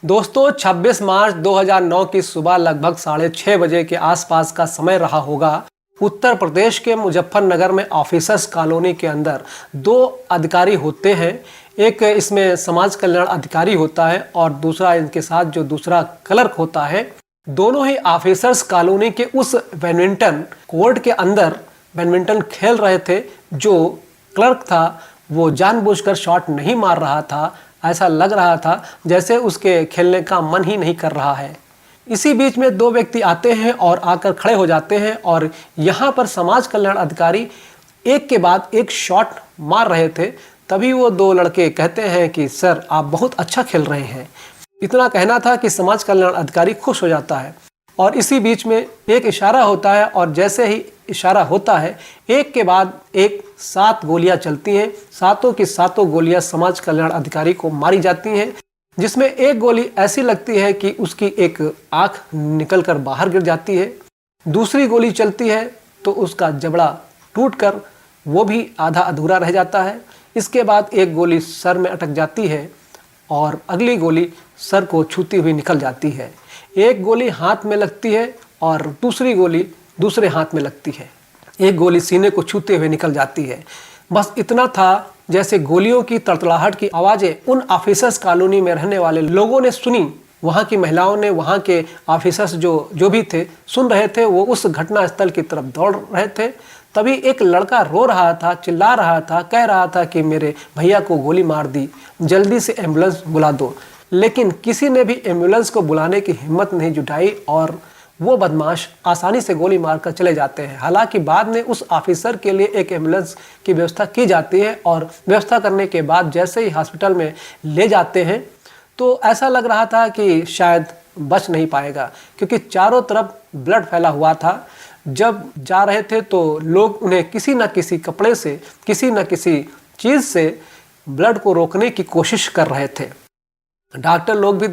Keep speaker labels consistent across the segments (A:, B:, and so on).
A: दोस्तों 26 मार्च 2009 की सुबह लगभग 6:30 बजे के आसपास का समय रहा होगा। उत्तर प्रदेश के मुजफ्फरनगर में ऑफिसर्स कॉलोनी के अंदर दो अधिकारी होते हैं। एक इसमें समाज कल्याण अधिकारी होता है और दूसरा इनके साथ जो दूसरा क्लर्क होता है। दोनों ही ऑफिसर्स कॉलोनी के उस बैडमिंटन कोर्ट के अंदर बैडमिंटन खेल रहे थे। जो क्लर्क था वो जानबूझकर शॉट नहीं मार रहा था। ऐसा लग रहा था जैसे उसके खेलने का मन ही नहीं कर रहा है। इसी बीच में दो व्यक्ति आते हैं और आकर खड़े हो जाते हैं और यहाँ पर समाज कल्याण अधिकारी एक के बाद एक शॉट मार रहे थे। तभी वो दो लड़के कहते हैं कि सर आप बहुत अच्छा खेल रहे हैं। इतना कहना था कि समाज कल्याण अधिकारी खुश हो जाता है और इसी बीच में एक इशारा होता है और जैसे ही इशारा होता है एक के बाद एक 7 गोलियां चलती हैं। सातों की सातों गोलियां समाज कल्याण अधिकारी को मारी जाती हैं, जिसमें एक गोली ऐसी लगती है कि उसकी एक आंख निकलकर बाहर गिर जाती है। दूसरी गोली चलती है तो उसका जबड़ा टूटकर वो भी आधा अधूरा रह जाता है। इसके बाद एक गोली सर में अटक जाती है और अगली गोली सर को छूती हुई निकल जाती है। एक गोली हाथ में लगती है और दूसरी गोली दूसरे हाथ में लगती है। एक गोली सीने को छूते हुए निकल जाती है। बस इतना था जैसे गोलियों की तड़तड़ाहट की आवाज़ें उन ऑफिसर्स कॉलोनी में रहने वाले लोगों ने सुनी। वहाँ की महिलाओं ने, वहाँ के ऑफिसर्स जो भी थे सुन रहे थे, वो उस घटना स्थल की तरफ दौड़ रहे थे। तभी एक लड़का रो रहा था, चिल्ला रहा था, कह रहा था कि मेरे भैया को गोली मार दी, जल्दी से एम्बुलेंस बुला दो। लेकिन किसी ने भी एम्बुलेंस को बुलाने की हिम्मत नहीं जुटाई और वो बदमाश आसानी से गोली मारकर चले जाते हैं। हालांकि बाद में उस ऑफिसर के लिए एक एम्बुलेंस की व्यवस्था की जाती है और व्यवस्था करने के बाद जैसे ही हॉस्पिटल में ले जाते हैं तो ऐसा लग रहा था कि शायद बच नहीं पाएगा, क्योंकि चारों तरफ ब्लड फैला हुआ था। जब जा रहे थे तो लोग उन्हें किसी न किसी कपड़े से, किसी न किसी चीज़ से ब्लड को रोकने की कोशिश कर रहे थे। डॉक्टर लोग भी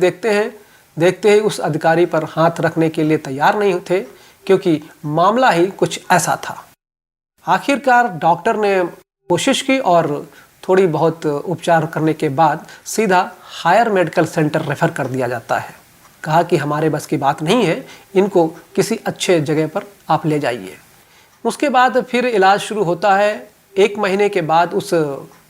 A: देखते ही उस अधिकारी पर हाथ रखने के लिए तैयार नहीं थे, क्योंकि मामला ही कुछ ऐसा था। आखिरकार डॉक्टर ने कोशिश की और थोड़ी बहुत उपचार करने के बाद सीधा हायर मेडिकल सेंटर रेफर कर दिया जाता है। कहा कि हमारे बस की बात नहीं है, इनको किसी अच्छे जगह पर आप ले जाइए। उसके बाद फिर इलाज शुरू होता है। 1 महीने के बाद उस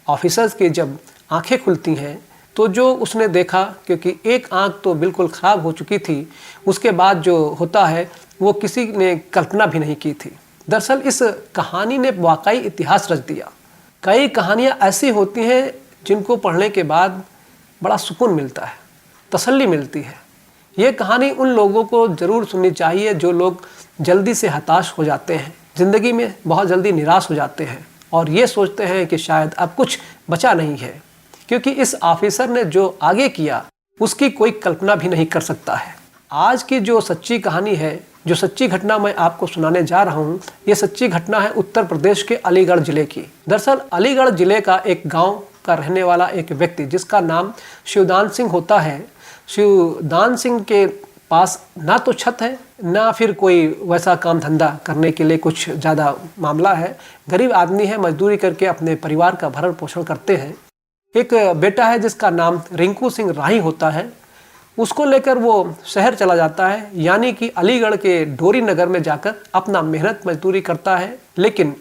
A: ऑफिसर्स की जब आंखें खुलती हैं तो जो उसने देखा, क्योंकि एक आंख तो बिल्कुल ख़राब हो चुकी थी, उसके बाद जो होता है वो किसी ने कल्पना भी नहीं की थी। दरअसल इस कहानी ने वाकई इतिहास रच दिया। कई कहानियाँ ऐसी होती हैं जिनको पढ़ने के बाद बड़ा सुकून मिलता है, तसल्ली मिलती है। ये कहानी उन लोगों को ज़रूर सुननी चाहिए जो लोग जल्दी से हताश हो जाते हैं, ज़िंदगी में बहुत जल्दी निराश हो जाते हैं और ये सोचते हैं कि शायद अब कुछ बचा नहीं है, क्योंकि इस ऑफिसर ने जो आगे किया उसकी कोई कल्पना भी नहीं कर सकता है। आज की जो सच्ची कहानी है, जो सच्ची घटना मैं आपको सुनाने जा रहा हूँ, ये सच्ची घटना है उत्तर प्रदेश के अलीगढ़ जिले की। दरअसल अलीगढ़ जिले का एक गांव का रहने वाला एक व्यक्ति जिसका नाम शिवदान सिंह होता है। शिवदान सिंह के पास ना तो छत है, ना फिर कोई वैसा काम धंधा करने के लिए कुछ ज़्यादा मामला है। गरीब आदमी है, मजदूरी करके अपने परिवार का भरण पोषण करते हैं। एक बेटा है जिसका नाम रिंकू सिंह राही होता है। उसको लेकर वो शहर चला जाता है, यानी कि अलीगढ़ के डोरी नगर में जाकर अपना मेहनत मजदूरी करता है। लेकिन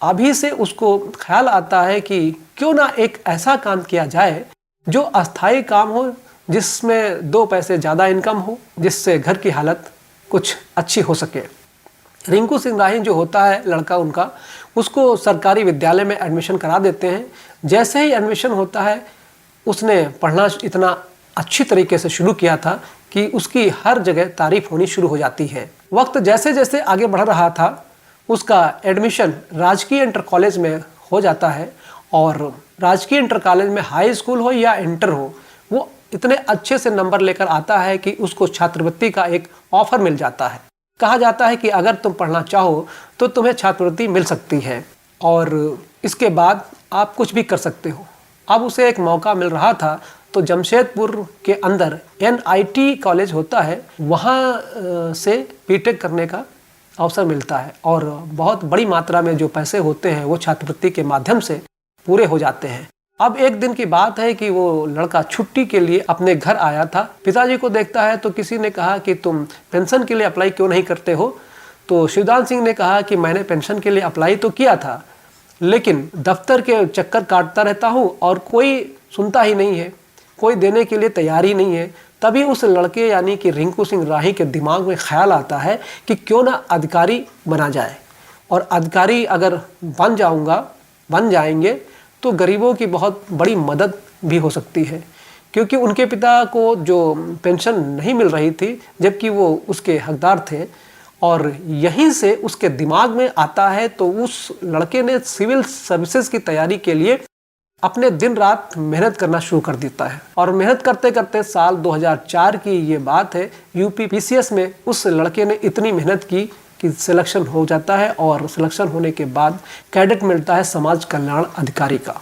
A: अभी से उसको ख्याल आता है कि क्यों ना एक ऐसा काम किया जाए जो अस्थायी काम हो, जिसमें 2 पैसे ज़्यादा इनकम हो, जिससे घर की हालत कुछ अच्छी हो सके। रिंकू सिंह राही जो होता है लड़का उनका, उसको सरकारी विद्यालय में एडमिशन करा देते हैं। जैसे ही एडमिशन होता है उसने पढ़ना इतना अच्छी तरीके से शुरू किया था कि उसकी हर जगह तारीफ होनी शुरू हो जाती है। वक्त जैसे जैसे आगे बढ़ रहा था उसका एडमिशन राजकीय इंटर कॉलेज में हो जाता है और राजकीय इंटर कॉलेज में हाई स्कूल हो या इंटर हो, वो इतने अच्छे से नंबर लेकर आता है कि उसको छात्रवृत्ति का एक ऑफर मिल जाता है। कहा जाता है कि अगर तुम पढ़ना चाहो तो तुम्हें छात्रवृत्ति मिल सकती है और इसके बाद आप कुछ भी कर सकते हो। अब उसे एक मौका मिल रहा था तो जमशेदपुर के अंदर NIT कॉलेज होता है, वहाँ से बीटेक करने का अवसर मिलता है और बहुत बड़ी मात्रा में जो पैसे होते हैं वो छात्रवृत्ति के माध्यम से पूरे हो जाते हैं। अब एक दिन की बात है कि वो लड़का छुट्टी के लिए अपने घर आया था। पिताजी को देखता है तो किसी ने कहा कि तुम पेंशन के लिए अप्लाई क्यों नहीं करते हो। तो शिवदान सिंह ने कहा कि मैंने पेंशन के लिए अप्लाई तो किया था, लेकिन दफ्तर के चक्कर काटता रहता हूँ और कोई सुनता ही नहीं है, कोई देने के लिए तैयार ही नहीं है। तभी उस लड़के यानी कि रिंकू सिंह राही के दिमाग में ख्याल आता है कि क्यों ना अधिकारी बना जाए, और अधिकारी अगर बन जाएंगे तो गरीबों की बहुत बड़ी मदद भी हो सकती है, क्योंकि उनके पिता को जो पेंशन नहीं मिल रही थी जबकि वो उसके हकदार थे, और यहीं से उसके दिमाग में आता है। तो उस लड़के ने सिविल सर्विसेज की तैयारी के लिए अपने दिन रात मेहनत करना शुरू कर देता है, और मेहनत करते करते साल 2004 की ये बात है, यूपी पीसीएस में उस लड़के ने इतनी मेहनत की कि सिलेक्शन हो जाता है, और सिलेक्शन होने के बाद कैडेट मिलता है समाज कल्याण अधिकारी का।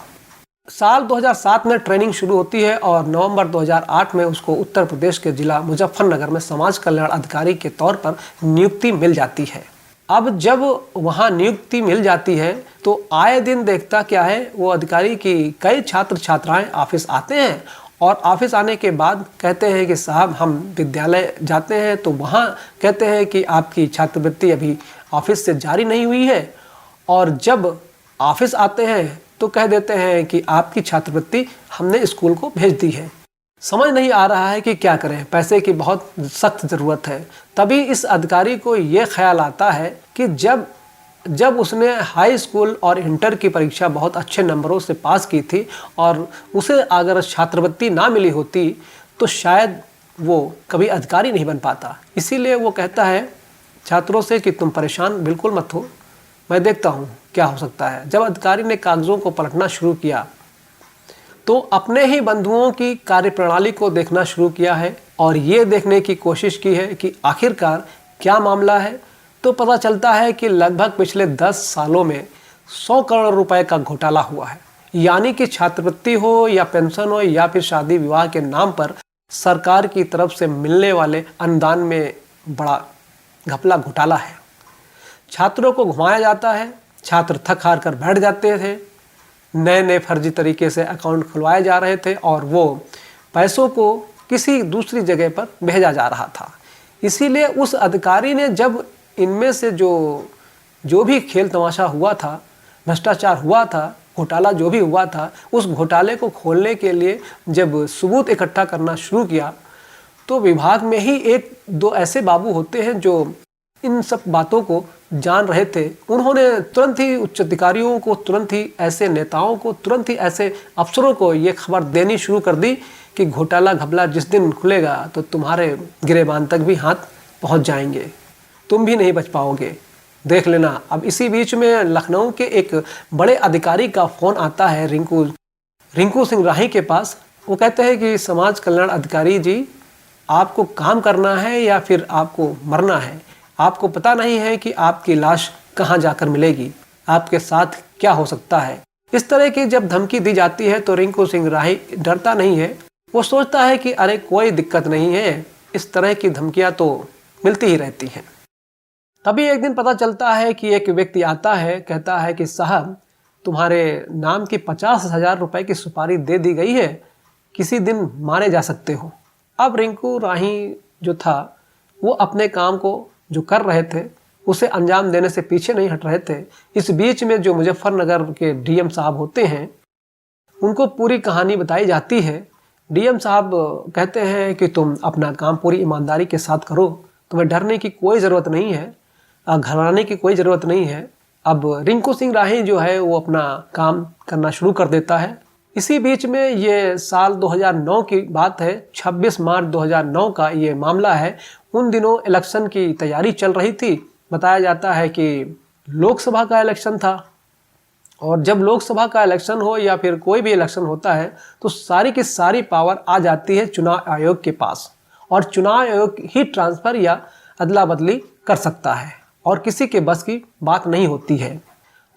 A: साल 2007 में ट्रेनिंग शुरू होती है और नवंबर 2008 में उसको उत्तर प्रदेश के जिला मुजफ्फरनगर में समाज कल्याण अधिकारी के तौर पर नियुक्ति मिल जाती है। अब जब वहाँ नियुक्ति मिल जाती है तो आए दिन देखता क्या है, वो अधिकारी की कई छात्र छात्राएं ऑफिस आते हैं, और ऑफिस आने के बाद कहते हैं कि साहब हम विद्यालय जाते हैं, तो वहाँ कहते हैं कि आपकी छात्रवृत्ति अभी ऑफिस से जारी नहीं हुई है, और जब ऑफिस आते हैं तो कह देते हैं कि आपकी छात्रवृत्ति हमने स्कूल को भेज दी है। समझ नहीं आ रहा है कि क्या करें, पैसे की बहुत सख्त ज़रूरत है। तभी इस अधिकारी को ये ख्याल आता है कि जब उसने हाई स्कूल और इंटर की परीक्षा बहुत अच्छे नंबरों से पास की थी और उसे अगर छात्रवृत्ति ना मिली होती तो शायद वो कभी अधिकारी नहीं बन पाता। इसीलिए वो कहता है छात्रों से कि तुम परेशान बिल्कुल मत हो, मैं देखता हूँ क्या हो सकता है। जब अधिकारी ने कागज़ों को पलटना शुरू किया तो अपने ही बंधुओं की कार्यप्रणाली को देखना शुरू किया है और ये देखने की कोशिश की है कि आखिरकार क्या मामला है। तो पता चलता है कि लगभग पिछले 10 सालों में 100 करोड़ रुपए का घोटाला हुआ है, यानी कि छात्रवृत्ति हो या पेंशन हो या फिर शादी विवाह के नाम पर सरकार की तरफ से मिलने वाले अनुदान में बड़ा घपला घोटाला है। छात्रों को घुमाया जाता है, छात्र थक हार कर बैठ जाते थे, नए नए फर्जी तरीके से अकाउंट खुलवाए जा रहे थे और वो पैसों को किसी दूसरी जगह पर भेजा जा रहा था। इसीलिए उस अधिकारी ने जब इनमें से जो भी खेल तमाशा हुआ था, भ्रष्टाचार हुआ था, घोटाला जो भी हुआ था, उस घोटाले को खोलने के लिए जब सबूत इकट्ठा करना शुरू किया तो विभाग में ही एक दो ऐसे बाबू होते हैं जो इन सब बातों को जान रहे थे। उन्होंने तुरंत ही उच्च अधिकारियों को, तुरंत ही ऐसे नेताओं को, तुरंत ही ऐसे अफसरों को ये खबर देनी शुरू कर दी कि घोटाला घपला जिस दिन खुलेगा तो तुम्हारे गिरेबान तक भी हाथ पहुंच जाएंगे, तुम भी नहीं बच पाओगे, देख लेना। अब इसी बीच में लखनऊ के एक बड़े अधिकारी का फ़ोन आता है रिंकू सिंह राही के पास। वो कहते हैं कि समाज कल्याण अधिकारी जी, आपको काम करना है या फिर आपको मरना है। आपको पता नहीं है कि आपकी लाश कहाँ जाकर मिलेगी, आपके साथ क्या हो सकता है। इस तरह की जब धमकी दी जाती है तो रिंकू सिंह राही डरता नहीं है। वो सोचता है कि अरे कोई दिक्कत नहीं है, इस तरह की धमकियाँ तो मिलती ही रहती हैं। तभी एक दिन पता चलता है कि एक व्यक्ति आता है, कहता है कि साहब तुम्हारे नाम की 50,000 रुपए की सुपारी दे दी गई है, किसी दिन मारे जा सकते हो। अब रिंकू राही जो था वो अपने काम को जो कर रहे थे उसे अंजाम देने से पीछे नहीं हट रहे थे। इस बीच में जो मुजफ्फरनगर के डीएम साहब होते हैं उनको पूरी कहानी बताई जाती है। डीएम साहब कहते हैं कि तुम अपना काम पूरी ईमानदारी के साथ करो, तुम्हें डरने की कोई ज़रूरत नहीं है, घबराने की कोई ज़रूरत नहीं है। अब रिंकू सिंह राही जो है वो अपना काम करना शुरू कर देता है। इसी बीच में ये साल 2009 की बात है, 26 मार्च 2009 का ये मामला है। उन दिनों इलेक्शन की तैयारी चल रही थी। बताया जाता है कि लोकसभा का इलेक्शन था, और जब लोकसभा का इलेक्शन हो या फिर कोई भी इलेक्शन होता है तो सारी की सारी पावर आ जाती है चुनाव आयोग के पास, और चुनाव आयोग ही ट्रांसफ़र या अदला बदली कर सकता है और किसी के बस की बात नहीं होती है।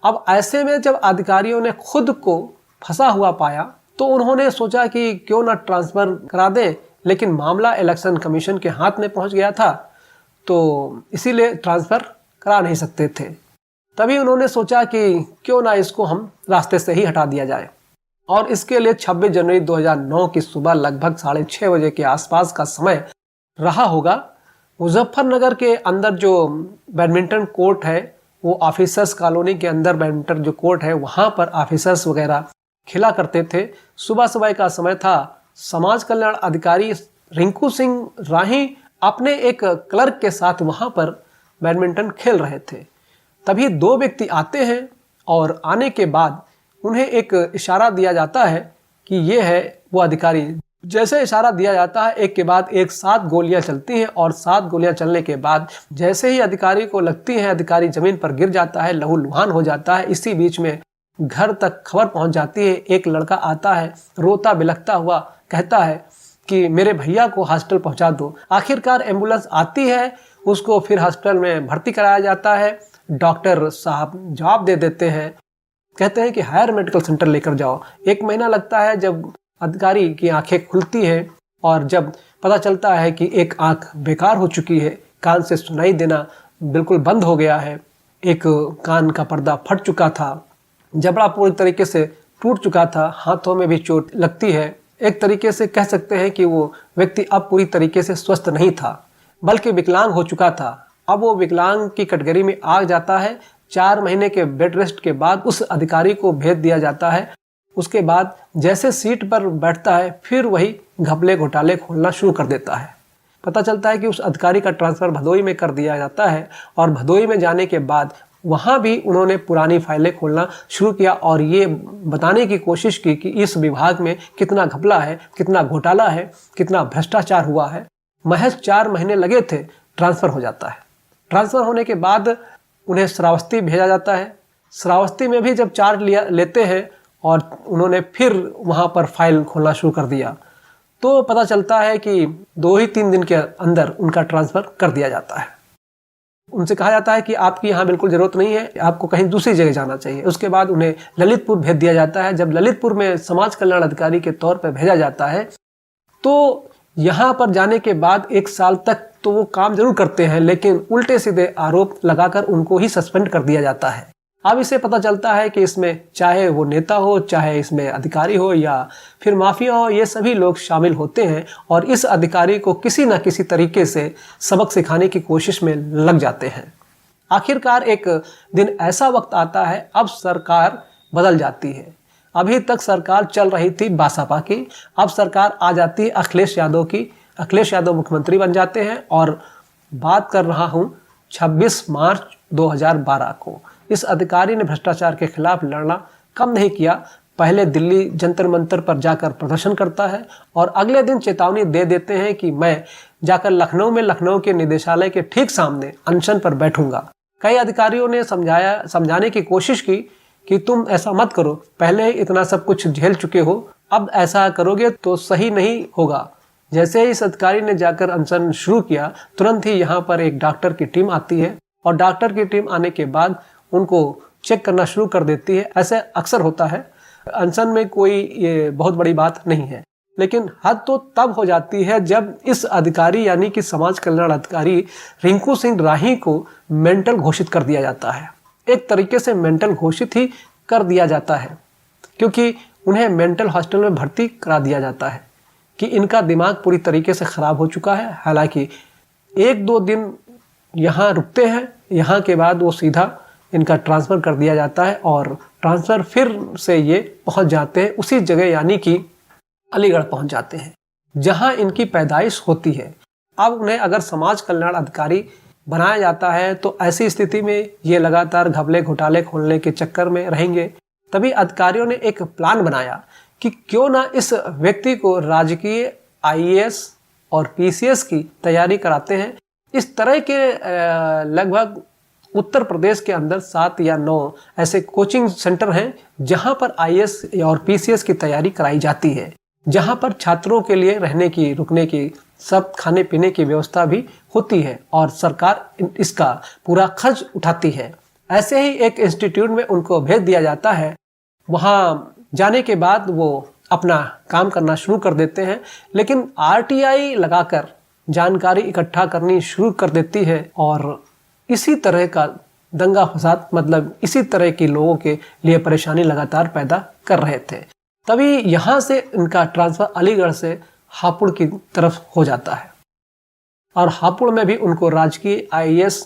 A: अब ऐसे में जब अधिकारियों ने खुद को फंसा हुआ पाया तो उन्होंने सोचा कि क्यों ना ट्रांसफ़र करा दें, लेकिन मामला इलेक्शन कमीशन के हाथ में पहुंच गया था तो इसीलिए ट्रांसफ़र करा नहीं सकते थे। तभी उन्होंने सोचा कि क्यों ना इसको हम रास्ते से ही हटा दिया जाए, और इसके लिए 26 जनवरी 2009 की सुबह लगभग 6:30 बजे के आसपास का समय रहा होगा। मुजफ्फरनगर के अंदर जो बैडमिंटन कोर्ट है, वो ऑफिसर्स कॉलोनी के अंदर बैडमिंटन जो कोर्ट है, वहाँ पर ऑफिसर्स वगैरह खेला करते थे। सुबह सुबह का समय था। समाज कल्याण अधिकारी रिंकू सिंह राही अपने एक क्लर्क के साथ वहाँ पर बैडमिंटन खेल रहे थे। तभी दो व्यक्ति आते हैं और आने के बाद उन्हें एक इशारा दिया जाता है कि ये है वो अधिकारी। जैसे इशारा दिया जाता है, एक के बाद एक 7 गोलियां चलती हैं और 7 गोलियां चलने के बाद जैसे ही अधिकारी को लगती है, अधिकारी जमीन पर गिर जाता है, लहूलुहान हो जाता है। इसी बीच में घर तक खबर पहुंच जाती है। एक लड़का आता है, रोता बिलखता हुआ कहता है कि मेरे भैया को हॉस्पिटल पहुंचा दो। आखिरकार एम्बुलेंस आती है, उसको फिर हॉस्पिटल में भर्ती कराया जाता है। डॉक्टर साहब जवाब दे देते हैं, कहते हैं कि हायर मेडिकल सेंटर लेकर जाओ। 1 महीना लगता है जब अधिकारी की आंखें खुलती हैं और जब पता चलता है कि एक आंख बेकार हो चुकी है, कान से सुनाई देना बिल्कुल बंद हो गया है, एक कान का पर्दा फट चुका था, जबड़ा पूरी तरीके से टूट चुका था, हाथों में भी चोट लगती है। एक तरीके से कह सकते हैं कि वो व्यक्ति अब पूरी तरीके से स्वस्थ नहीं था, बल्कि विकलांग हो चुका था। अब वो विकलांग की कैटेगरी में आ जाता है। 4 महीने के बेड रेस्ट के बाद उस अधिकारी को भेज दिया जाता है। उसके बाद जैसे सीट पर बैठता है, फिर वही घपले घोटाले खोलना शुरू कर देता है। पता चलता है कि उस अधिकारी का ट्रांसफ़र भदोई में कर दिया जाता है और भदोई में जाने के बाद वहाँ भी उन्होंने पुरानी फाइलें खोलना शुरू किया और ये बताने की कोशिश की कि इस विभाग में कितना घपला है, कितना घोटाला है, कितना भ्रष्टाचार हुआ है। महज 4 महीने लगे थे, ट्रांसफ़र हो जाता है। ट्रांसफ़र होने के बाद उन्हें श्रावस्ती भेजा जाता है। श्रावस्ती में भी जब चार्ज लेते हैं और उन्होंने फिर वहाँ पर फाइल खोलना शुरू कर दिया, तो पता चलता है कि 2 ही 3 दिन के अंदर उनका ट्रांसफ़र कर दिया जाता है। उनसे कहा जाता है कि आपकी यहाँ बिल्कुल ज़रूरत नहीं है, आपको कहीं दूसरी जगह जाना चाहिए। उसके बाद उन्हें ललितपुर भेज दिया जाता है। जब ललितपुर में समाज कल्याण अधिकारी के तौर पर भेजा जाता है, तो यहाँ पर जाने के बाद 1 साल तक तो वो काम जरूर करते हैं, लेकिन उल्टे सीधे आरोप लगाकर उनको ही सस्पेंड कर दिया जाता है। अब इसे पता चलता है कि इसमें चाहे वो नेता हो, चाहे इसमें अधिकारी हो या फिर माफिया हो, ये सभी लोग शामिल होते हैं और इस अधिकारी को किसी न किसी तरीके से सबक सिखाने की कोशिश में लग जाते हैं। आखिरकार एक दिन ऐसा वक्त आता है, अब सरकार बदल जाती है। अभी तक सरकार चल रही थी बासपा की, अब सरकार आ जाती है अखिलेश यादव की। अखिलेश यादव मुख्यमंत्री बन जाते हैं और बात कर रहा हूं 26 मार्च 2012 को। इस अधिकारी ने भ्रष्टाचार के खिलाफ लड़ना कम नहीं किया। पहले दिल्ली जंतर मंतर पर जाकर प्रदर्शन करता है और अगले दिन चेतावनी दे देते हैं कि मैं जाकर लखनऊ में लखनऊ के निदेशालय के ठीक सामने अनशन पर बैठूंगा। कई अधिकारियों ने समझाने की कोशिश की कि तुम ऐसा मत करो, पहले ही इतना सब कुछ झेल चुके हो, अब ऐसा करोगे तो सही नहीं होगा। जैसे ही इस अधिकारी ने जाकर अनशन शुरू किया, तुरंत ही यहाँ पर एक डॉक्टर की टीम आती है और डॉक्टर की टीम आने के बाद उनको चेक करना शुरू कर देती है। ऐसे अक्सर होता है, अनशन में कोई ये बहुत बड़ी बात नहीं है, लेकिन हद तो तब हो जाती है जब इस अधिकारी यानी कि समाज कल्याण अधिकारी रिंकू सिंह राही को मेंटल घोषित कर दिया जाता है। एक तरीके से मेंटल घोषित ही कर दिया जाता है, क्योंकि उन्हें मेंटल हॉस्पिटल में भर्ती करा दिया जाता है कि इनका दिमाग पूरी तरीके से ख़राब हो चुका है। हालांकि 1-2 दिन यहाँ रुकते हैं, यहाँ के बाद वो सीधा इनका ट्रांसफ़र कर दिया जाता है और ट्रांसफ़र फिर से ये पहुँच जाते हैं उसी जगह यानी कि अलीगढ़ पहुँच जाते हैं जहाँ इनकी पैदाइश होती है। अब उन्हें अगर समाज कल्याण अधिकारी बनाया जाता है तो ऐसी स्थिति में ये लगातार घपले घोटाले खोलने के चक्कर में रहेंगे। तभी अधिकारियों ने एक प्लान बनाया कि क्यों ना इस व्यक्ति को राजकीय IAS और PCS की तैयारी कराते हैं। इस तरह के लगभग उत्तर प्रदेश के अंदर 7 या 9 ऐसे कोचिंग सेंटर हैं जहां पर IAS और PCS की तैयारी कराई जाती है, जहां पर छात्रों के लिए रहने की, रुकने की, सब खाने पीने की व्यवस्था भी होती है और सरकार इसका पूरा खर्च उठाती है। ऐसे ही एक इंस्टीट्यूट में उनको भेज दिया जाता है। वहाँ जाने के बाद वो अपना काम करना शुरू कर देते हैं, लेकिन RTI लगाकर जानकारी इकट्ठा करनी शुरू कर देती है और इसी तरह का दंगा फसाद, मतलब इसी तरह के लोगों के लिए परेशानी लगातार पैदा कर रहे थे। तभी यहाँ से इनका ट्रांसफ़र अलीगढ़ से हापुड़ की तरफ हो जाता है और हापुड़ में भी उनको राजकीय IAS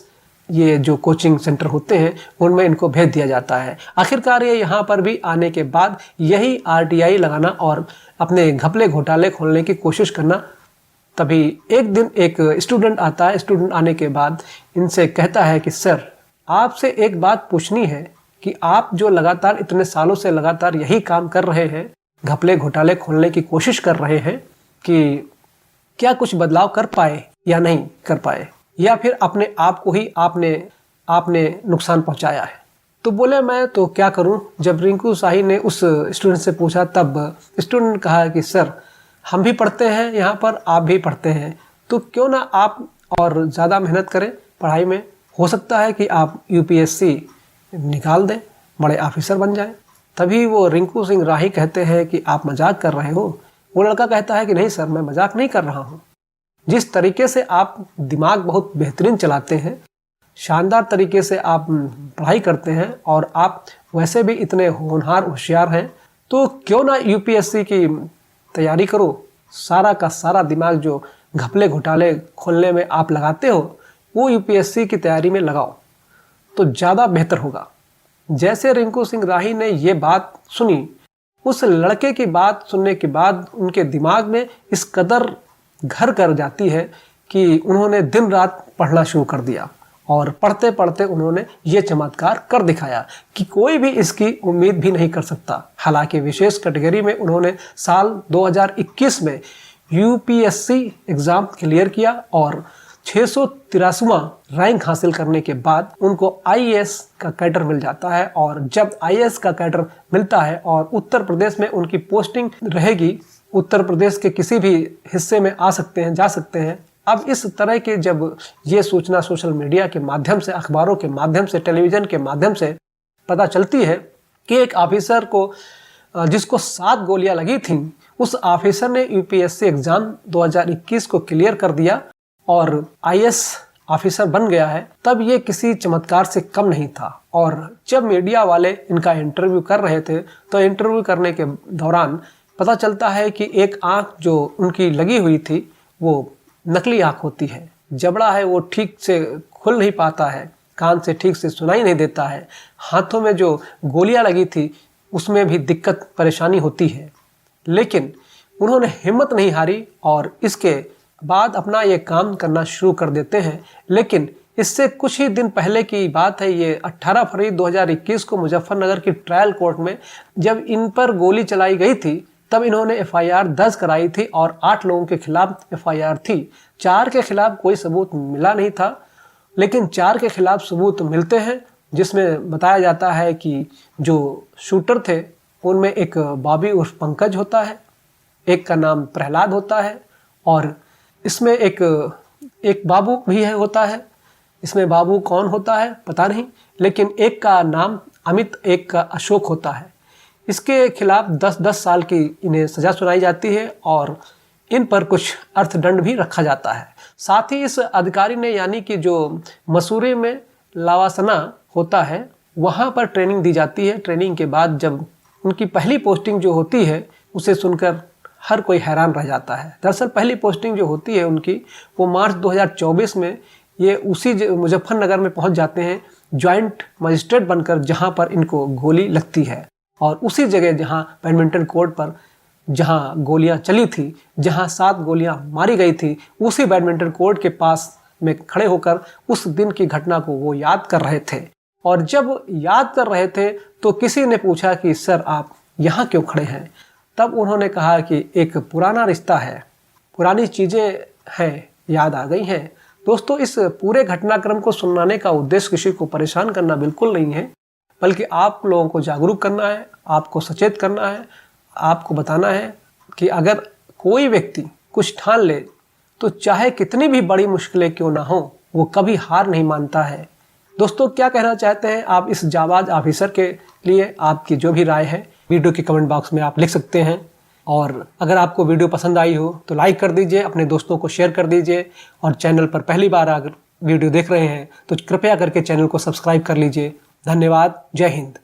A: ये जो कोचिंग सेंटर होते हैं उनमें इनको भेज दिया जाता है। आखिरकार ये यहाँ पर भी आने के बाद यही RTI लगाना और अपने घपले घोटाले खोलने की कोशिश करना। तभी एक दिन एक स्टूडेंट आता है। स्टूडेंट आने के बाद इनसे कहता है कि सर, आपसे एक बात पूछनी है कि आप जो लगातार इतने सालों से लगातार यही काम कर रहे हैं, घपले घोटाले खोलने की कोशिश कर रहे हैं, कि क्या कुछ बदलाव कर पाए या नहीं कर पाए, या फिर अपने आप को ही आपने नुकसान पहुंचाया है। तो बोले मैं तो क्या करूं। जब रिंकू शाही ने उस स्टूडेंट से पूछा तब स्टूडेंट ने कहा कि सर, हम भी पढ़ते हैं यहाँ पर, आप भी पढ़ते हैं, तो क्यों ना आप और ज़्यादा मेहनत करें पढ़ाई में। हो सकता है कि आप UPSC निकाल दें, बड़े ऑफिसर बन जाएं। तभी वो रिंकू सिंह राही कहते हैं कि आप मजाक कर रहे हो। वो लड़का कहता है कि नहीं सर, मैं मजाक नहीं कर रहा हूँ। जिस तरीके से आप दिमाग बहुत बेहतरीन चलाते हैं, शानदार तरीके से आप पढ़ाई करते हैं और आप वैसे भी इतने होनहार होशियार हैं, तो क्यों ना UPSC की तैयारी करो। सारा का सारा दिमाग जो घपले घोटाले खोलने में आप लगाते हो वो UPSC की तैयारी में लगाओ तो ज़्यादा बेहतर होगा। जैसे रिंकू सिंह राही ने ये बात सुनी, उस लड़के की बात सुनने के बाद उनके दिमाग में इस कदर घर कर जाती है कि उन्होंने दिन रात पढ़ना शुरू कर दिया और पढ़ते पढ़ते उन्होंने ये चमत्कार कर दिखाया कि कोई भी इसकी उम्मीद भी नहीं कर सकता। हालांकि विशेष कैटेगरी में उन्होंने साल 2021 में UPSC एग्ज़ाम क्लियर किया और 683वां रैंक हासिल करने के बाद उनको IAS का कैडर मिल जाता है। और जब IAS का कैडर मिलता है और उत्तर प्रदेश में उनकी पोस्टिंग रहेगी, उत्तर प्रदेश के किसी भी हिस्से में आ सकते हैं, जा सकते हैं। अब इस तरह के जब ये सूचना सोशल मीडिया के माध्यम से, अखबारों के माध्यम से, टेलीविज़न के माध्यम से पता चलती है कि एक ऑफिसर को जिसको 7 गोलियां लगी थीं, उस ऑफिसर ने UPSC एग्ज़ाम 2021 को क्लियर कर दिया और IAS ऑफिसर बन गया है, तब ये किसी चमत्कार से कम नहीं था। और जब मीडिया वाले इनका इंटरव्यू कर रहे थे तो इंटरव्यू करने के दौरान पता चलता है कि एक आँख जो उनकी लगी हुई थी वो नकली आँख होती है। जबड़ा है वो ठीक से खुल नहीं पाता है, कान से ठीक से सुनाई नहीं देता है। हाथों में जो गोलियां लगी थी उसमें भी दिक्कत परेशानी होती है, लेकिन उन्होंने हिम्मत नहीं हारी और इसके बाद अपना ये काम करना शुरू कर देते हैं। लेकिन इससे कुछ ही दिन पहले की बात है, ये 18 फरवरी 2021 को मुजफ्फरनगर की ट्रायल कोर्ट में जब इन पर गोली चलाई गई थी तब इन्होंने FIR दर्ज कराई थी और 8 लोगों के खिलाफ FIR थी। 4 के खिलाफ कोई सबूत मिला नहीं था, लेकिन 4 के खिलाफ सबूत मिलते हैं, जिसमें बताया जाता है कि जो शूटर थे उनमें एक बॉबी उर्फ पंकज होता है, एक का नाम प्रहलाद होता है और इसमें एक बाबू भी होता है। इसमें बाबू कौन होता है पता नहीं, लेकिन एक का नाम अमित, एक का अशोक होता है। इसके खिलाफ 10-10 साल की इन्हें सज़ा सुनाई जाती है और इन पर कुछ अर्थदंड भी रखा जाता है। साथ ही इस अधिकारी ने, यानी कि जो मसूरी में लावासना होता है, वहाँ पर ट्रेनिंग दी जाती है। ट्रेनिंग के बाद जब उनकी पहली पोस्टिंग जो होती है उसे सुनकर हर कोई हैरान रह जाता है। दरअसल पहली पोस्टिंग जो होती है उनकी, वो मार्च 2024 में ये उसी मुजफ्फरनगर में पहुँच जाते हैं जॉइंट मजिस्ट्रेट बनकर, जहाँ पर इनको गोली लगती है। और उसी जगह जहाँ बैडमिंटन कोर्ट पर जहाँ गोलियां चली थी, जहाँ 7 गोलियां मारी गई थी, उसी बैडमिंटन कोर्ट के पास में खड़े होकर उस दिन की घटना को वो याद कर रहे थे। और जब याद कर रहे थे तो किसी ने पूछा कि सर आप यहाँ क्यों खड़े हैं। तब उन्होंने कहा कि एक पुराना रिश्ता है, पुरानी चीज़ें हैं, याद आ गई हैं। दोस्तों, इस पूरे घटनाक्रम को सुनाने का उद्देश्य किसी को परेशान करना बिल्कुल नहीं है, बल्कि आप लोगों को जागरूक करना है, आपको सचेत करना है, आपको बताना है कि अगर कोई व्यक्ति कुछ ठान ले तो चाहे कितनी भी बड़ी मुश्किलें क्यों ना हो, वो कभी हार नहीं मानता है। दोस्तों, क्या कहना चाहते हैं आप इस जाबाज ऑफिसर के लिए? आपकी जो भी राय है वीडियो के कमेंट बॉक्स में आप लिख सकते हैं। और अगर आपको वीडियो पसंद आई हो तो लाइक कर दीजिए, अपने दोस्तों को शेयर कर दीजिए और चैनल पर पहली बार अगर वीडियो देख रहे हैं तो कृपया करके चैनल को सब्सक्राइब कर लीजिए। धन्यवाद। जय हिंद।